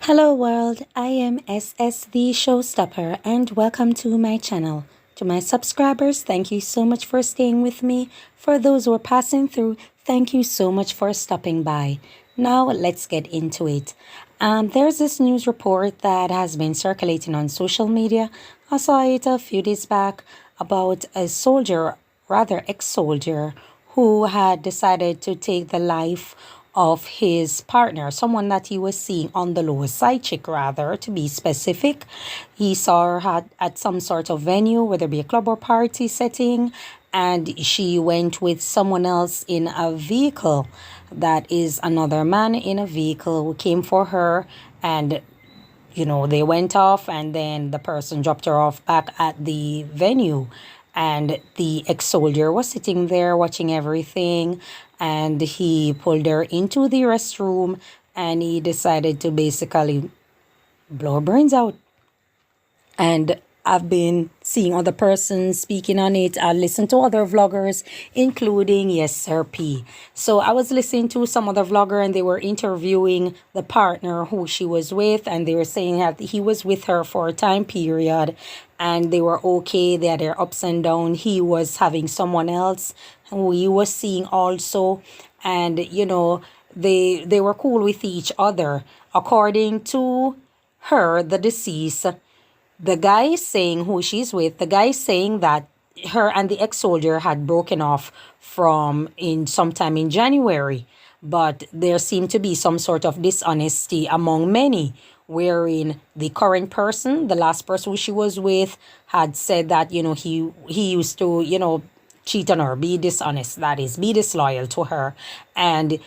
Hello world, I am SS the Showstopper and welcome to my channel. To my subscribers, thank you so much for staying with me. For those who are passing through, thank you so much for stopping by. Now let's get into it. There's this news report that has been circulating on social media. I saw it a few days back about a soldier, rather ex-soldier, who had decided to take the life of his partner, someone that he was seeing on the lower side chick, rather, to be specific. He saw her at some sort of venue, whether it be a club or party setting, and she went with someone else in a vehicle. That is another man in a vehicle who came for her, and they went off, and then the person dropped her off back at the venue. And the ex-soldier was sitting there watching everything, and he pulled her into the restroom, and he decided to basically blow her brains out. And I've been seeing other persons speaking on it. I listened to other vloggers, including Yes Sir P. So I was listening to some other vlogger, and they were interviewing the partner who she was with, and they were saying that he was with her for a time period, and they were okay. They had their ups and downs. He was having someone else who he was seeing also, and they were cool with each other, according to her, the deceased. The guy is saying who she's with, the guy is saying that her and the ex-soldier had broken off from in sometime in January, but there seemed to be some sort of dishonesty among many, wherein the current person, the last person who she was with, had said that he used to cheat on her, be dishonest, that is, be disloyal to her. And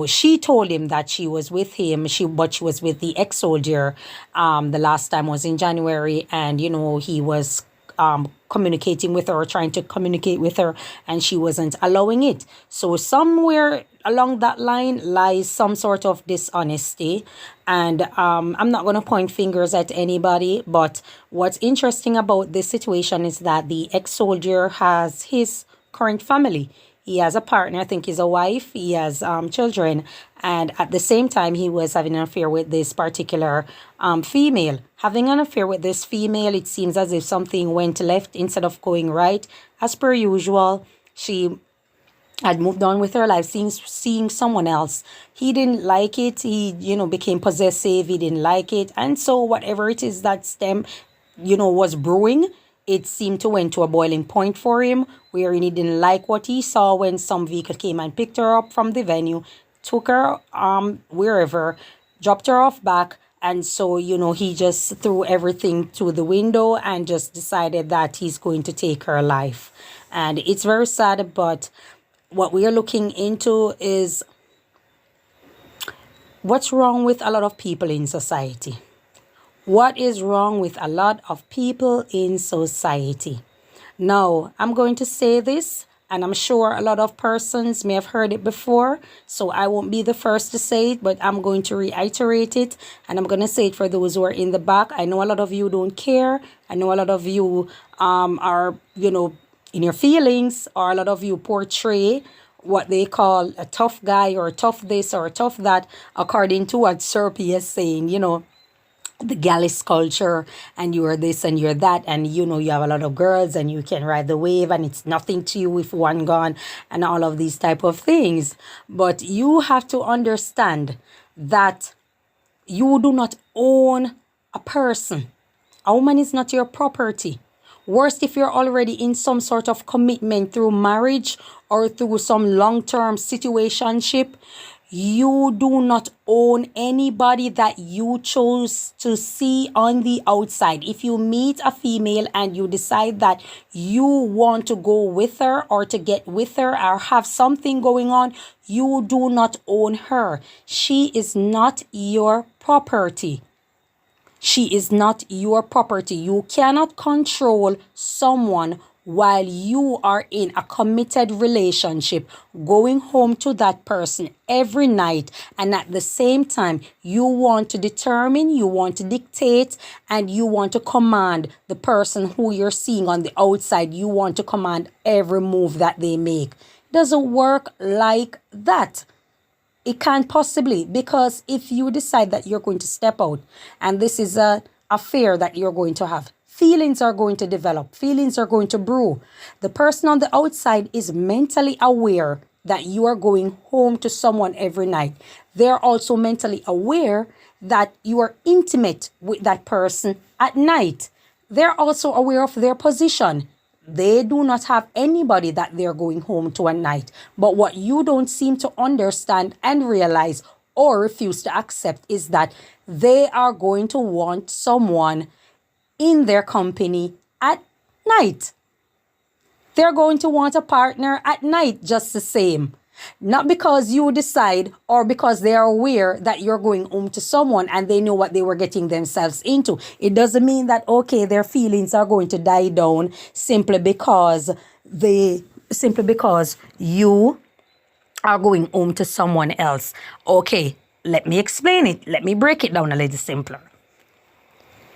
she told him that she was with him, but she was with the ex-soldier. The last time was in January, and he was communicating with her, or trying to communicate with her, and she wasn't allowing it. So somewhere along that line lies some sort of dishonesty, and I'm not going to point fingers at anybody, but what's interesting about this situation is that the ex-soldier has his current family. He has a partner, I think he's a wife, he has children, and at the same time, he was having an affair with this particular female. Having an affair with this female, it seems as if something went left instead of going right. As per usual, she had moved on with her life, seeing someone else. He didn't like it. He, became possessive. He didn't like it. And so whatever it is that was brewing, it seemed to went to a boiling point for him, where he didn't like what he saw when some vehicle came and picked her up from the venue, took her wherever, dropped her off back. And so, he just threw everything to the window and just decided that he's going to take her life. And it's very sad, but what we are looking into is what's wrong with a lot of people in society. What is wrong with a lot of people in society? Now, I'm going to say this, and I'm sure a lot of persons may have heard it before, so I won't be the first to say it, but I'm going to reiterate it, and I'm going to say it for those who are in the back. I know a lot of you don't care. I know a lot of you are, in your feelings, or a lot of you portray what they call a tough guy, or tough this, or tough that, according to what Serpy is saying, the gyalis culture, and you're this and you're that, and you have a lot of girls, and you can ride the wave, and it's nothing to you with one gone, and all of these type of things. But you have to understand that you do not own a person. A woman is not your property. Worst, if you're already in some sort of commitment through marriage or through some long-term situationship, you do not own anybody that you chose to see on the outside. If you meet a female and you decide that you want to go with her, or to get with her, or have something going on, you do not own her. She is not your property. She is not your property. You cannot control someone while you are in a committed relationship, going home to that person every night, and at the same time, you want to determine, you want to dictate, and you want to command the person who you're seeing on the outside. You want to command every move that they make. It doesn't work like that. It can't possibly, because if you decide that you're going to step out and this is a affair that you're going to have, feelings are going to develop, feelings are going to brew. The person on the outside is mentally aware that you are going home to someone every night. They're also mentally aware that you are intimate with that person at night. They're also aware of their position. They do not have anybody that they're going home to at night. But what you don't seem to understand and realize or refuse to accept is that they are going to want someone in their company at night. They're going to want a partner at night just the same. Not because you decide or because they are aware that you're going home to someone and they know what they were getting themselves into. It doesn't mean that, okay, their feelings are going to die down simply because you are going home to someone else. Okay, let me explain it. Let me break it down a little simpler.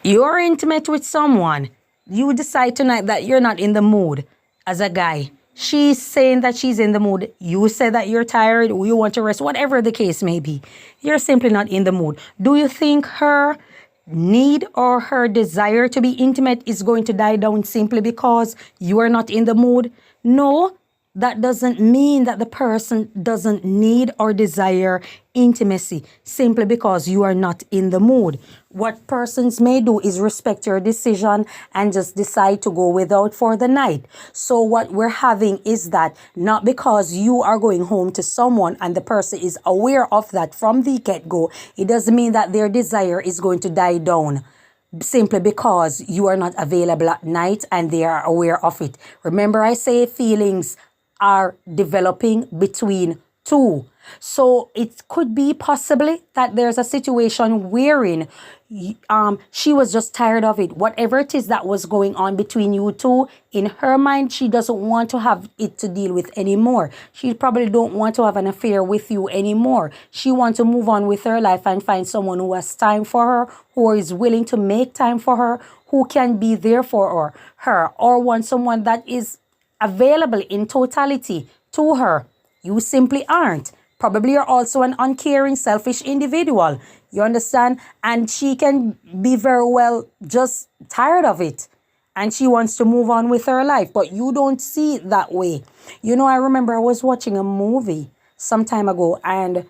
You're intimate with someone. You decide tonight that you're not in the mood as a guy. She's saying that she's in the mood. You say that you're tired, you want to rest, whatever the case may be. You're simply not in the mood. Do you think her need or her desire to be intimate is going to die down simply because you are not in the mood? No, that doesn't mean that the person doesn't need or desire intimacy simply because you are not in the mood. What persons may do is respect your decision and just decide to go without for the night. So what we're having is that not because you are going home to someone and the person is aware of that from the get-go, it doesn't mean that their desire is going to die down simply because you are not available at night and they are aware of it. Remember, I say feelings are developing between two. So it could be possibly that there's a situation wherein she was just tired of it. Whatever it is that was going on between you two, in her mind, she doesn't want to have it to deal with anymore. She probably don't want to have an affair with you anymore. She wants to move on with her life and find someone who has time for her, who is willing to make time for her, who can be there for her, or want someone that is available in totality to her. You simply aren't. Probably you're also an uncaring, selfish individual. You understand? And she can be very well just tired of it. And she wants to move on with her life. But you don't see it that way. You know, I remember I was watching a movie some time ago. And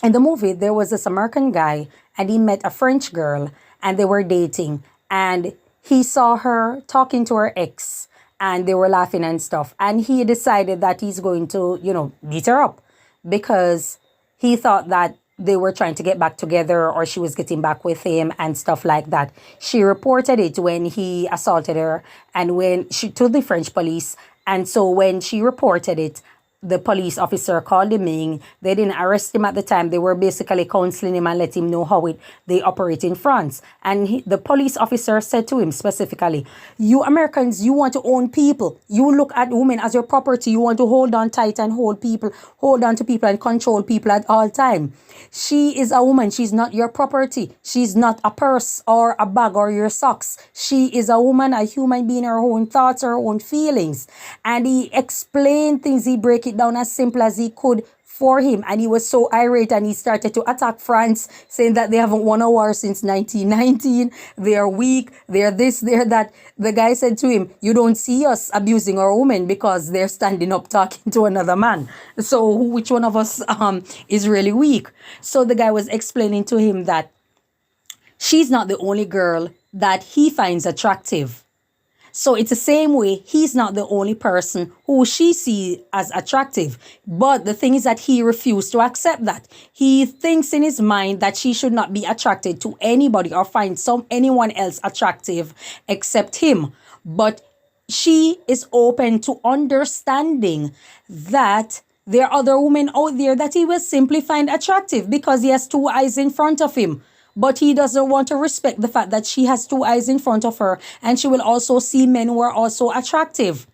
in the movie, there was this American guy. And he met a French girl. And they were dating. And he saw her talking to her ex. And they were laughing and stuff. And he decided that he's going to, beat her up. Because he thought that they were trying to get back together or she was getting back with him and stuff like that. She reported it when he assaulted her and to the French police. And so when she reported it, the police officer called him in. They didn't arrest him at the time. They were basically counseling him and let him know how they operate in France. And the police officer said to him specifically, you Americans, you want to own people. You look at women as your property. You want to hold on tight and hold on to people and control people at all time. She is a woman. She's not your property. She's not a purse or a bag or your socks. She is a woman, a human being, her own thoughts, her own feelings. And he explained things. He break it down as simple as he could for him. And he was so irate and he started to attack France, saying that they haven't won a war since 1919. They are weak. They're this, they're that. The guy said to him, you don't see us abusing our women because they're standing up talking to another man. So which one of us is really weak? So the guy was explaining to him that she's not the only girl that he finds attractive. So it's the same way. He's not the only person who she sees as attractive. But the thing is that he refused to accept that. He thinks in his mind that she should not be attracted to anybody or find anyone else attractive except him. But she is open to understanding that there are other women out there that he will simply find attractive because he has two eyes in front of him. But he doesn't want to respect the fact that she has two eyes in front of her and she will also see men who are also attractive.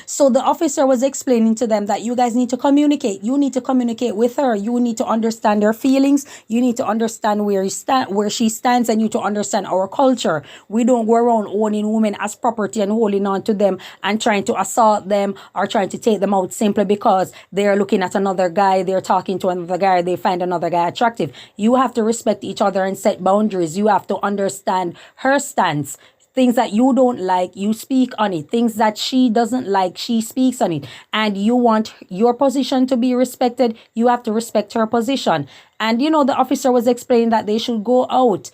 So the officer was explaining to them that you guys need to communicate. You need to communicate with her. You need to understand her feelings. You need to understand where she stands, and you to understand our culture. We don't go around owning women as property and holding on to them and trying to assault them or trying to take them out simply because they're looking at another guy, they're talking to another guy, they find another guy attractive. You have to respect each other and set boundaries. You have to understand her stance. Things that you don't like, you speak on it. Things that she doesn't like, she speaks on it. And you want your position to be respected, you have to respect her position. And the officer was explaining that they should go out,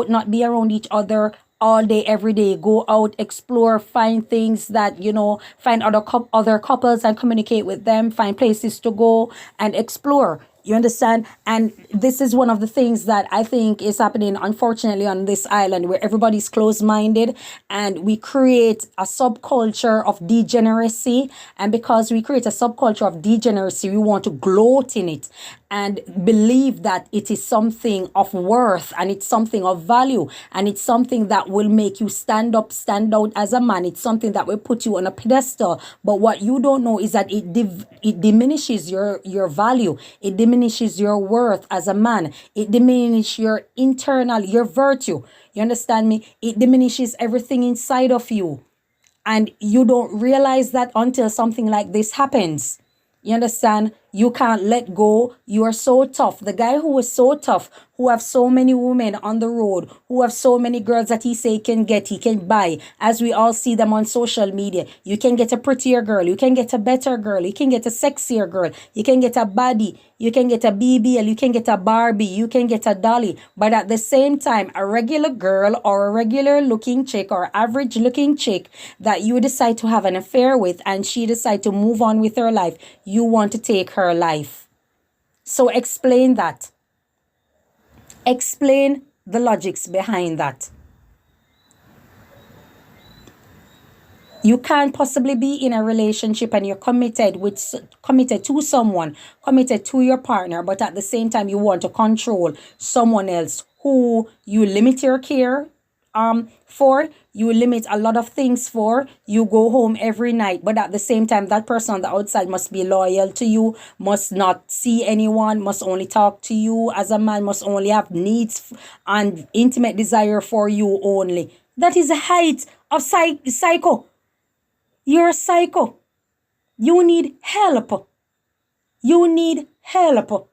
not be around each other all day, every day. Go out, explore, find things that, find other couples and communicate with them, find places to go and explore. You understand? And this is one of the things that I think is happening, unfortunately, on this island, where everybody's closed-minded and we create a subculture of degeneracy. And because we create a subculture of degeneracy, we want to gloat in it and believe that it is something of worth and it's something of value and it's something that will make you stand up, stand out as a man. It's something that will put you on a pedestal. But what you don't know is that it diminishes your value. It diminishes your worth as a man. It diminishes your virtue. You understand me? It diminishes everything inside of you. And you don't realize that until something like this happens. You understand? You can't let go. You are so tough. The guy who was so tough, who have so many women on the road, who have so many girls that he say he can buy, as we all see them on social media. You can get a prettier girl. You can get a better girl. You can get a sexier girl. You can get a baddie. You can get a BBL. You can get a Barbie. You can get a Dolly. But at the same time, a regular girl or a regular looking chick or average looking chick that you decide to have an affair with and she decide to move on with her life, you want to take her life. So explain that. Explain the logics behind that. You can't possibly be in a relationship and you're committed to someone, committed to your partner, but at the same time you want to control someone else who you limit your care for, you limit a lot of things for, you go home every night, but at the same time that person on the outside must be loyal to you, must not see anyone, must only talk to you as a man, must only have needs and intimate desire for you only. That is the height of psycho. You're a psycho. You need help. You need help.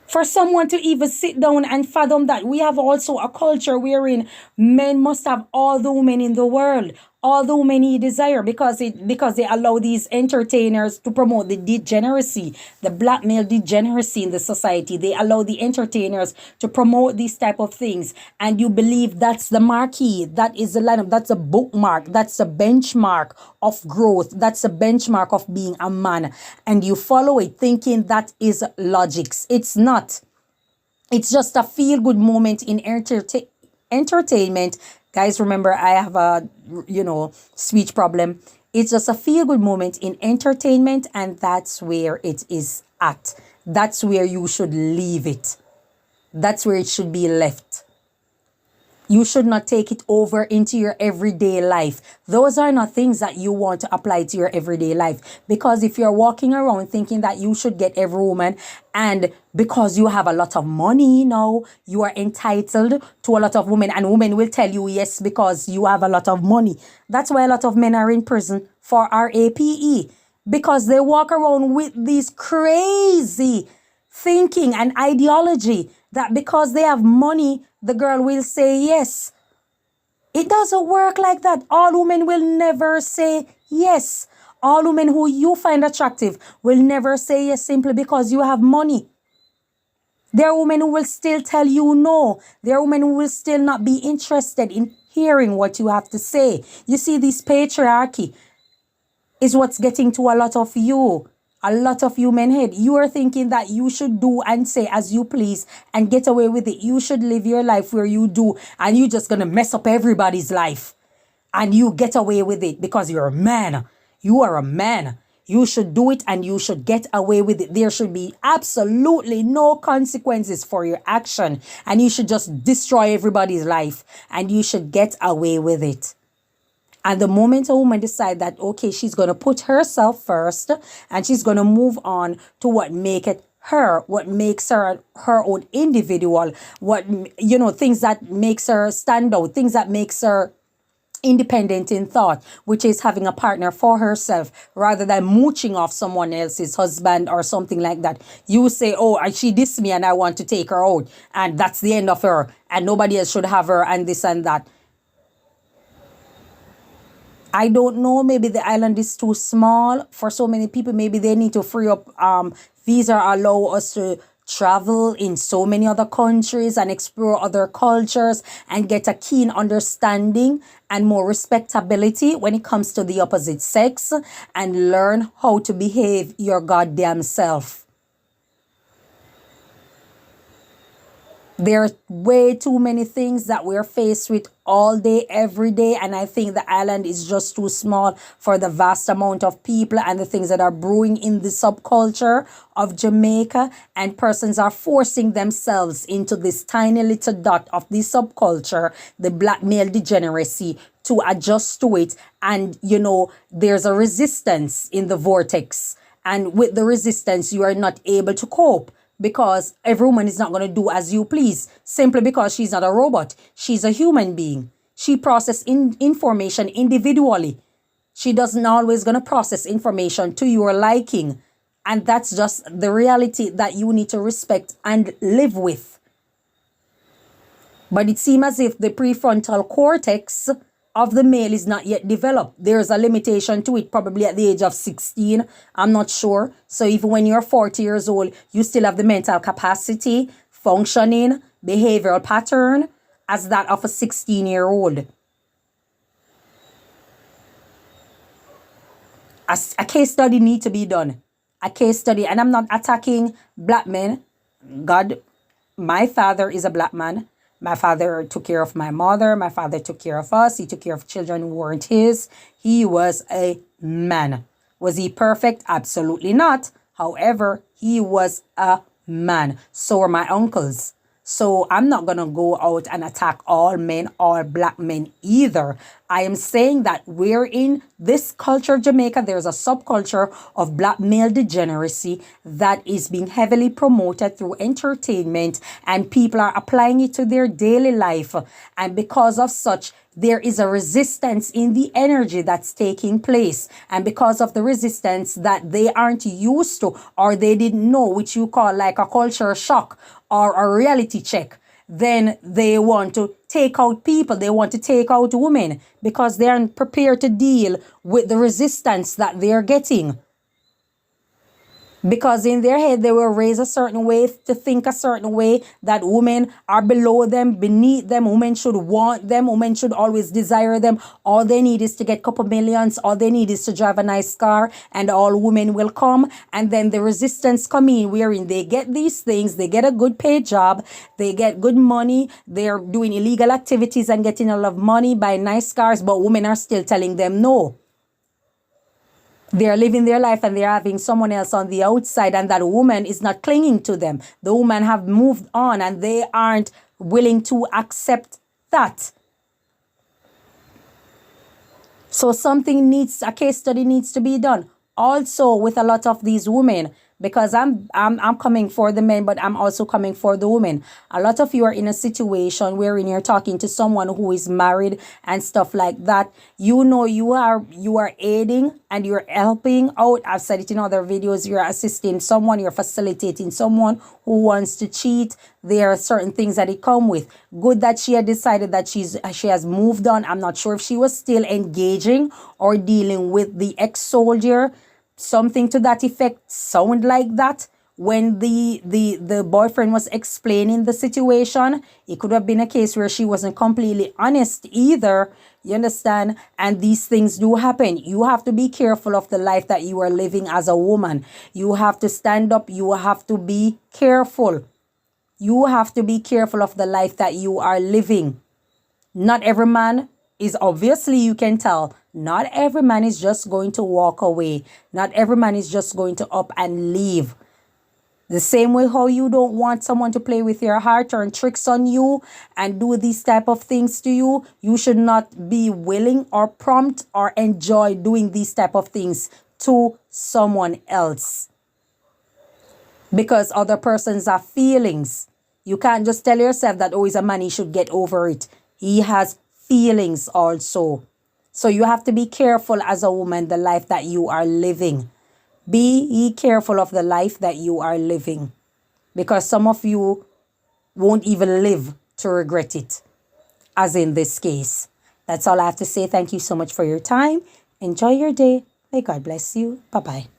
For someone to even sit down and fathom that, we have also a culture wherein men must have all the women in the world, all the women he desire, because they allow these entertainers to promote the degeneracy, the black male degeneracy in the society. They allow the entertainers to promote these type of things, and you believe that's the marquee, that is the lineup, that's a bookmark, that's a benchmark of growth, that's a benchmark of being a man, and you follow it thinking that is logics. It's not. It's just a feel-good moment in entertainment. Guys, remember, I have a, speech problem. It's just a feel-good moment in entertainment, and that's where it is at. That's where you should leave it. That's where it should be left. You should not take it over into your everyday life. Those are not things that you want to apply to your everyday life. Because if you're walking around thinking that you should get every woman, and because you have a lot of money now, you are entitled to a lot of women, and women will tell you yes because you have a lot of money. That's why a lot of men are in prison for RAPE. Because they walk around with these crazy thinking and ideology that because they have money, the girl will say yes. It doesn't work like that. All women will never say yes. All women who you find attractive will never say yes simply because you have money. There are women who will still tell you no. There are women who will still not be interested in hearing what you have to say. You see, this patriarchy is what's getting to a lot of you. A lot of you men head. You are thinking that you should do and say as you please and get away with it. You should live your life where you do, and you're just going to mess up everybody's life. And you get away with it because you're a man. You are a man. You should do it and you should get away with it. There should be absolutely no consequences for your action. And you should just destroy everybody's life. And you should get away with it. And the moment a woman decides that, okay, she's going to put herself first and she's going to move on to what make it her, what makes her her own individual, what, things that makes her stand out, things that makes her independent in thought, which is having a partner for herself rather than mooching off someone else's husband or something like that. You say, oh, she dissed me and I want to take her out, and that's the end of her, and nobody else should have her, and this and that. I don't know. Maybe the island is too small for so many people. Maybe they need to free up visa, allow us to travel in so many other countries and explore other cultures and get a keen understanding and more respectability when it comes to the opposite sex, and learn how to behave your goddamn self. There are way too many things that we're faced with all day, every day. And I think the island is just too small for the vast amount of people and the things that are brewing in the subculture of Jamaica. And persons are forcing themselves into this tiny little dot of the subculture, the black male degeneracy, to adjust to it. And, there's a resistance in the vortex. And with the resistance, you are not able to cope, because every woman is not going to do as you please, simply because she's not a robot. She's a human being. She processes information individually. She doesn't always going to process information to your liking. And that's just the reality that you need to respect and live with. But it seems as if the prefrontal cortex of the male is not yet developed. There's a limitation to it, probably at the age of 16. I'm not sure. So even when you're 40 years old, you still have the mental capacity, functioning, behavioral pattern as that of a 16-year-old. A case study need to be done. A case study. And I'm not attacking black men. God, my father is a black man. My father took care of my mother. My father took care of us. He took care of children who weren't his. He was a man. Was he perfect? Absolutely not. However, he was a man. So were my uncles. So I'm not going to go out and attack all men, all black men either. I am saying that we're in this culture, Jamaica, there's a subculture of black male degeneracy that is being heavily promoted through entertainment, and people are applying it to their daily life. And because of such, there is a resistance in the energy that's taking place. And because of the resistance that they aren't used to, or they didn't know, which you call like a culture shock or a reality check, then they want to take out people. They want to take out women because they aren't prepared to deal with the resistance that they're getting. Because in their head, they were raised a certain way, to think a certain way, that women are below them, beneath them. Women should want them. Women should always desire them. All they need is to get a couple millions. All they need is to drive a nice car, and all women will come. And then the resistance come in, wherein they get these things. They get a good paid job. They get good money. They're doing illegal activities and getting a lot of money, buying nice cars. But women are still telling them no. They're living their life and they're having someone else on the outside, and that woman is not clinging to them. The woman have moved on and they aren't willing to accept that. So a case study needs to be done. Also with a lot of these women, because I'm coming for the men, but I'm also coming for the women. A lot of you are in a situation wherein you're talking to someone who is married and stuff like that. You are aiding and you're helping out. I've said it in other videos. You're assisting someone, you're facilitating someone who wants to cheat. There are certain things that it come with. Good that she had decided that she has moved on. I'm not sure if she was still engaging or dealing with the ex-soldier. Something to that effect sound like that. When the boyfriend was explaining the situation, it could have been a case where she wasn't completely honest either. You understand? And these things do happen. You have to be careful of the life that you are living as a woman. You have to stand up. You have to be careful. You have to be careful of the life that you are living. Not every man is, obviously you can tell, not every man is just going to walk away. Not every man is just going to up and leave. The same way how you don't want someone to play with your heart, turn tricks on you, and do these type of things to you, you should not be willing or prompt or enjoy doing these type of things to someone else. Because other persons have feelings. You can't just tell yourself that, oh, he's a man, he should get over it. He has feelings also. So you have to be careful as a woman, the life that you are living. Be ye careful of the life that you are living, because some of you won't even live to regret it, as in this case. That's all I have to say. Thank you so much for your time. Enjoy your day. May God bless you. Bye-bye.